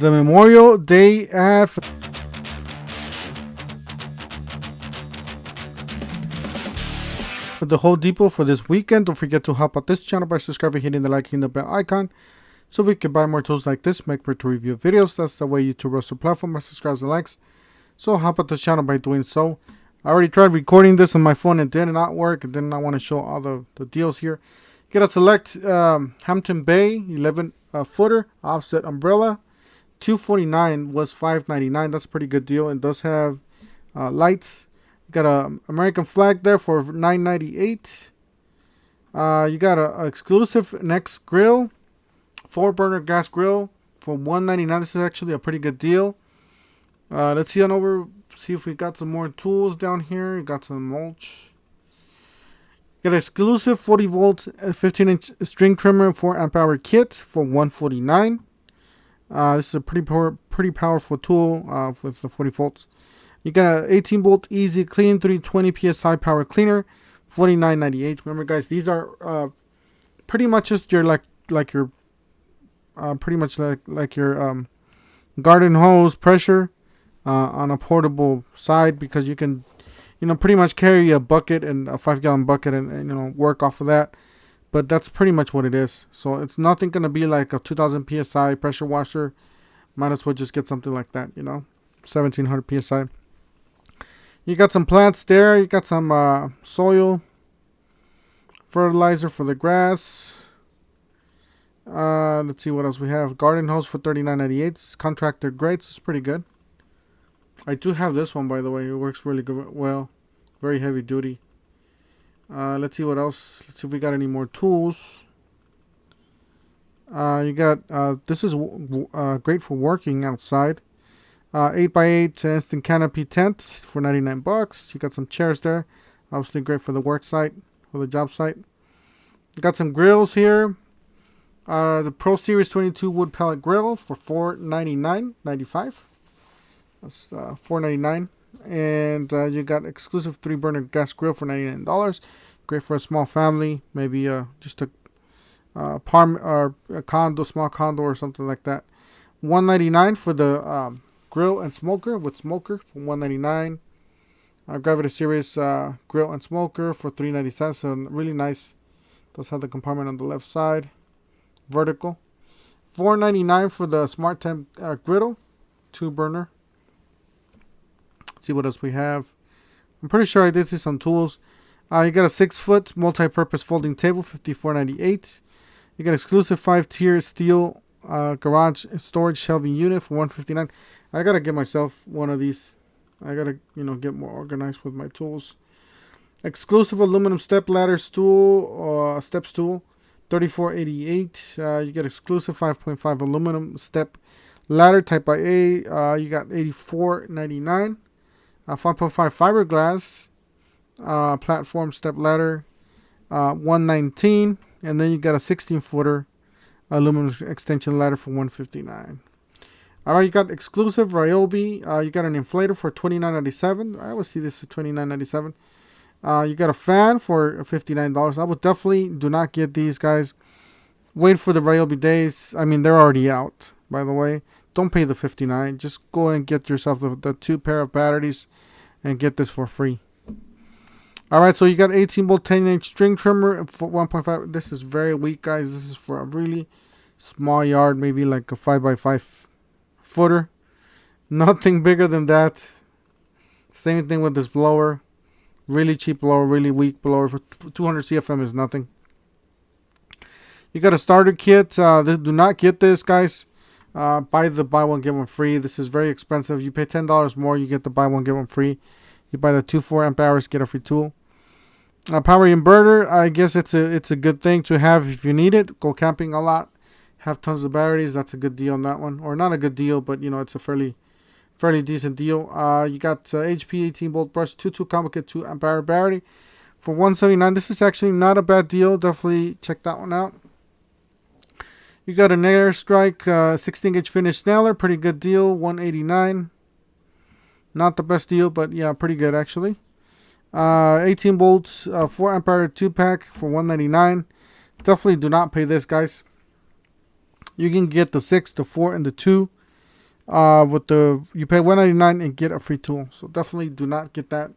the Memorial Day ad for the Whole Depot for this weekend. Don't forget to help out this channel by subscribing, hitting the like, hitting the bell icon, so we can buy more tools like this, make to review videos. That's the way YouTube runs the platform, by subscribes and likes. So help out this channel by doing so. I already tried recording this on my phone. It did not work. It did not want to show all the deals here. You gotta select Hampton Bay 11 footer offset umbrella. $249 was $5.99. That's a pretty good deal. It does have lights. You got a American flag there for $9.98. You got a exclusive Next grill, 4-burner gas grill for $1.99. This is actually a pretty good deal. Let's see on over. See if we got some more tools down here. You got some mulch. You got an exclusive 40 volt 15-inch string trimmer 4 amp hour kit for $149. This is a pretty powerful tool with the 40 volts. You got an 18 volt easy clean 320 psi power cleaner, $49.98. Remember, guys, these are pretty much just your like your garden hose pressure on a portable side, because you can pretty much carry a bucket and a 5-gallon bucket and work off of that. But that's pretty much what it is. So it's nothing going to be like a 2000 psi pressure washer. Might as well just get something like that, 1700 psi. You got some plants there. You got some soil fertilizer for the grass. Let's see what else we have. Garden hose for $39.98. Contractor grades. It's pretty good. I do have this one, by the way. It works really good. Well, very heavy duty. Let's see what else. Let's see if we got any more tools. You got this is great for working outside. 8x8 instant canopy tent for $99. You got some chairs there. Obviously great for the work site, for the job site. You got some grills here. The Pro Series 22 wood pellet grill for $499.95. That's $499. And you got exclusive 3-burner gas grill for $99. Great for a small family, maybe just a small condo or something like that. $199 for the grill and smoker with smoker for $199. Gravity Series grill and smoker for $397. So really nice. Does have the compartment on the left side, vertical. $499 for the Smart Temp griddle, 2-burner. See what else we have. I'm pretty sure I did see some tools. You got a 6-foot multi-purpose folding table, $54.98. You got exclusive 5-tier steel garage storage shelving unit for $159. I gotta get myself one of these. I gotta get more organized with my tools. Exclusive aluminum step ladder stool, step stool, $34.88. You get exclusive 5.5 aluminum step ladder type IA. You got $84.99. 5.5 fiberglass platform step ladder, $119. And then you got a 16-footer aluminum extension ladder for $159. All right, you got exclusive Ryobi. You got an inflator for $29.97. I always see this at $29.97. You got a fan for $59. I would definitely do not get these, guys. Wait for the Ryobi days. I mean, they're already out, by the way. Don't pay the $59. Just go and get yourself the 2 pair of batteries and get this for free. Alright, so you got 18 volt 10-inch string trimmer for 1.5. This is very weak, guys. This is for a really small yard, maybe like a 5x5 footer. Nothing bigger than that. Same thing with this blower. Really cheap blower, really weak blower. For 200 CFM is nothing. You got a starter kit. Do not get this, guys. Buy one get one free. This is very expensive. You pay $10 more, you get the buy one get one free. You buy the 4 amp hours, get a free tool. Power inverter. I guess it's a good thing to have if you need it. Go camping a lot, have tons of batteries. That's a good deal on that one, or not a good deal, but it's a fairly decent deal. You got HP 18 volt brush 2 Comica 2 amp hour battery for $179. This is actually not a bad deal. Definitely check that one out. You got an Airstrike 16-inch finished nailer. Pretty good deal, $189. Not the best deal, but yeah, pretty good actually. 18 volts, 4 amp hour 2-pack for $199. Definitely do not pay this, guys. You can get the 6, the 4, and the 2. With the you pay $199 and get a free tool. So definitely do not get that.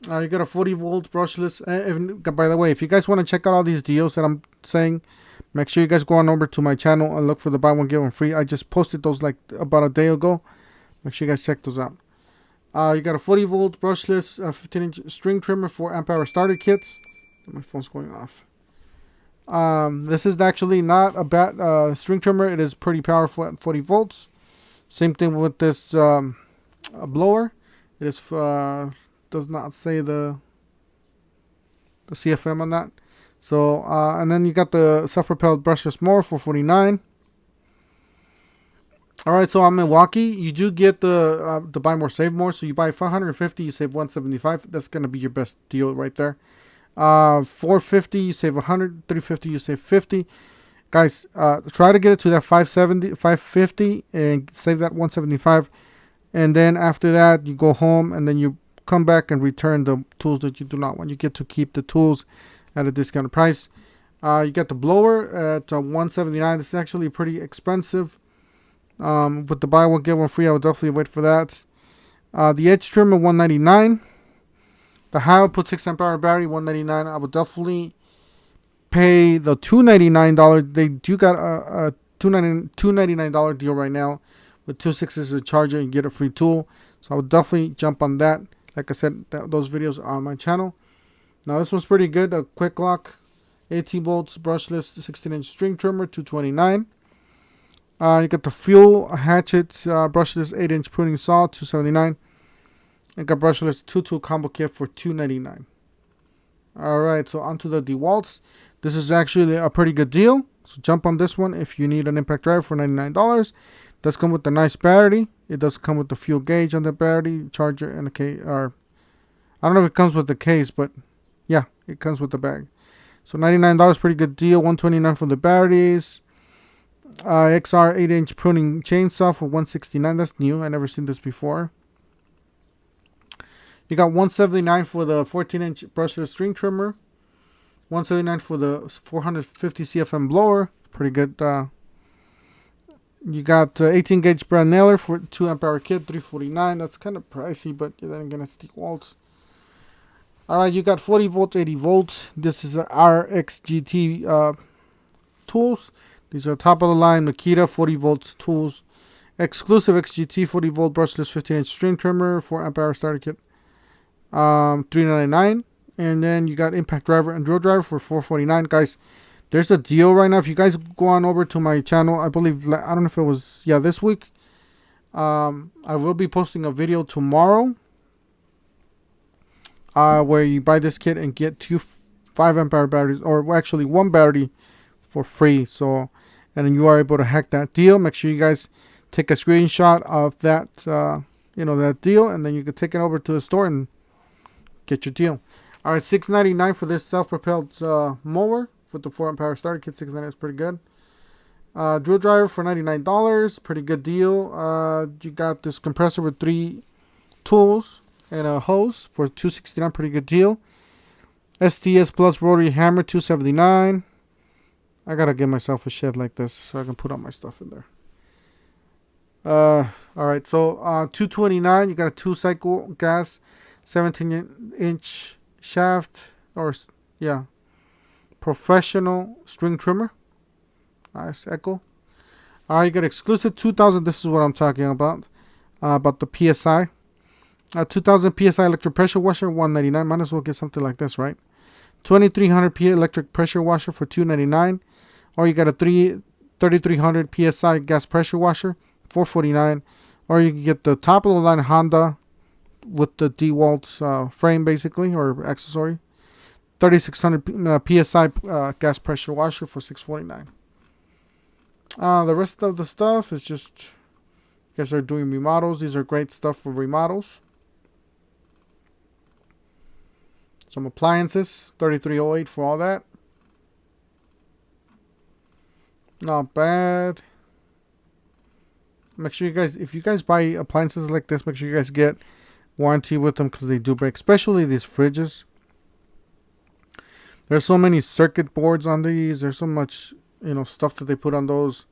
You got a 40-volt brushless. By the way, if you guys want to check out all these deals that I'm saying, make sure you guys go on over to my channel and look for the buy one get one free. I just posted those like about a day ago. Make sure you guys check those out. You got a 40-volt brushless 15-inch string trimmer for amp hour starter kits. My phone's going off. This is actually not a bad string trimmer. It is pretty powerful at 40 volts. Same thing with this blower. It is does not say the CFM on that. So and then you got the self-propelled brushless mower for $49. All right, so on Milwaukee, you do get the buy more save more. So you buy 550, you save 175. That's gonna be your best deal right there. 450, you save 100. 350, you save 50. Guys, try to get it to that 570, 550, and save that 175. And then after that, you go home and then you come back and return the tools that you do not want. You get to keep the tools at a discounted price. You get the blower at $179. This is actually pretty expensive. With the buy one get one free, I would definitely wait for that. The edge trimmer $199. The high output 6 amp hour battery $199. I would definitely pay the $299. They do got a $299 deal right now with 2 6s a charger and get a free tool. So I would definitely jump on that. Like I said, those videos are on my channel. Now this one's pretty good. A quick lock 18 volts brushless 16-inch string trimmer $229. You got the fuel hatchet brushless 8-inch pruning saw $279. And got brushless 2-tool combo kit for $299. Alright, so onto the DeWalt's. This is actually a pretty good deal. So jump on this one if you need an impact driver for $99. It does come with a nice battery. It does come with the fuel gauge on the battery, charger, and a case. Or I don't know if it comes with the case, but yeah, it comes with the bag. So $99, pretty good deal. $129 for the batteries. XR 8-inch pruning chainsaw for $169. That's new. I never seen this before. You got $179 for the 14-inch brushless string trimmer. $179 for the 450 CFM blower. Pretty good. You got 18 gauge brand nailer for 2 amp hour kit, $349. That's kind of pricey, but then again, it's DeWalt. Alright, you got 40 volt, 80 volts. This is RXGT tools. These are top of the line Makita 40 volts tools. Exclusive XGT 40 volt brushless 15-inch string trimmer, 4 amp hour starter kit. $399. And then you got impact driver and drill driver for $449. Guys, there's a deal right now. If you guys go on over to my channel, I believe, I don't know if it was, yeah, this week. I will be posting a video tomorrow where you buy this kit and get 2 5 amp hour batteries, or actually 1 battery for free. So, and then you are able to hack that deal. Make sure you guys take a screenshot of that, that deal, and then you can take it over to the store and get your deal. All right, $699 for this self-propelled mower with the 4 amp hour starter kit. $699 is pretty good. Drill driver for $99, pretty good deal. You got this compressor with 3 tools and a hose for $269, pretty good deal. STS Plus rotary hammer $279. I gotta get myself a shed like this so I can put all my stuff in there. All right, so $229. You got a 2-cycle gas 17-inch shaft, or yeah, professional string trimmer. Nice echo. You got exclusive 2000. This is what I'm talking about the PSI. 2000 PSI electric pressure washer, $199. Might as well get something like this, right? 2300 PSI electric pressure washer for $299. Or you got a 3300 PSI gas pressure washer, $449. Or you can get the top of the line Honda with the DeWalt frame, basically, or accessory. 3600 PSI gas pressure washer for $649. The rest of the stuff is just, you guys are doing remodels. These are great stuff for remodels. Some appliances, $33.08 for all that. Not bad. Make sure you guys, if you guys buy appliances like this, make sure you guys get warranty with them, because they do break, especially these fridges. There's so many circuit boards on these. There's so much, stuff that they put on those.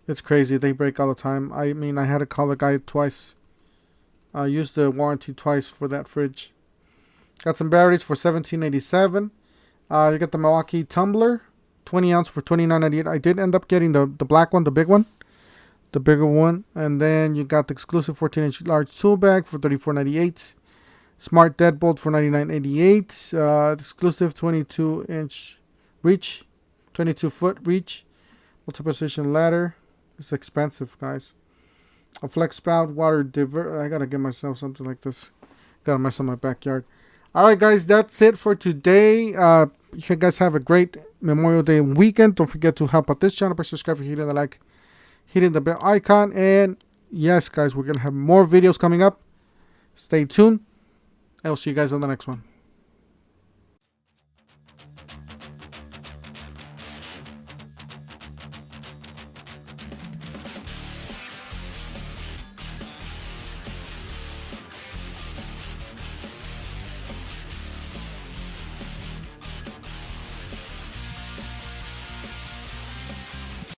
It's crazy. They break all the time. I mean, I had to call the guy twice. I used the warranty twice for that fridge. Got some batteries for $17.87. You got the Milwaukee tumbler, 20 ounce for $29.98. I did end up getting the black one, the big one, the bigger one. And then you got the exclusive 14-inch large tool bag for $34.98. Smart deadbolt for $99.88. Exclusive 22-inch reach, 22-foot reach. Multi-position ladder. It's expensive, guys. A flex spout, water divert. I gotta get myself something like this. Got a mess in my backyard. Alright, guys, that's it for today. You guys have a great Memorial Day weekend. Don't forget to help out this channel by subscribing, hitting the like, hitting the bell icon. And yes, guys, we're gonna have more videos coming up. Stay tuned. I'll see you guys on the next one.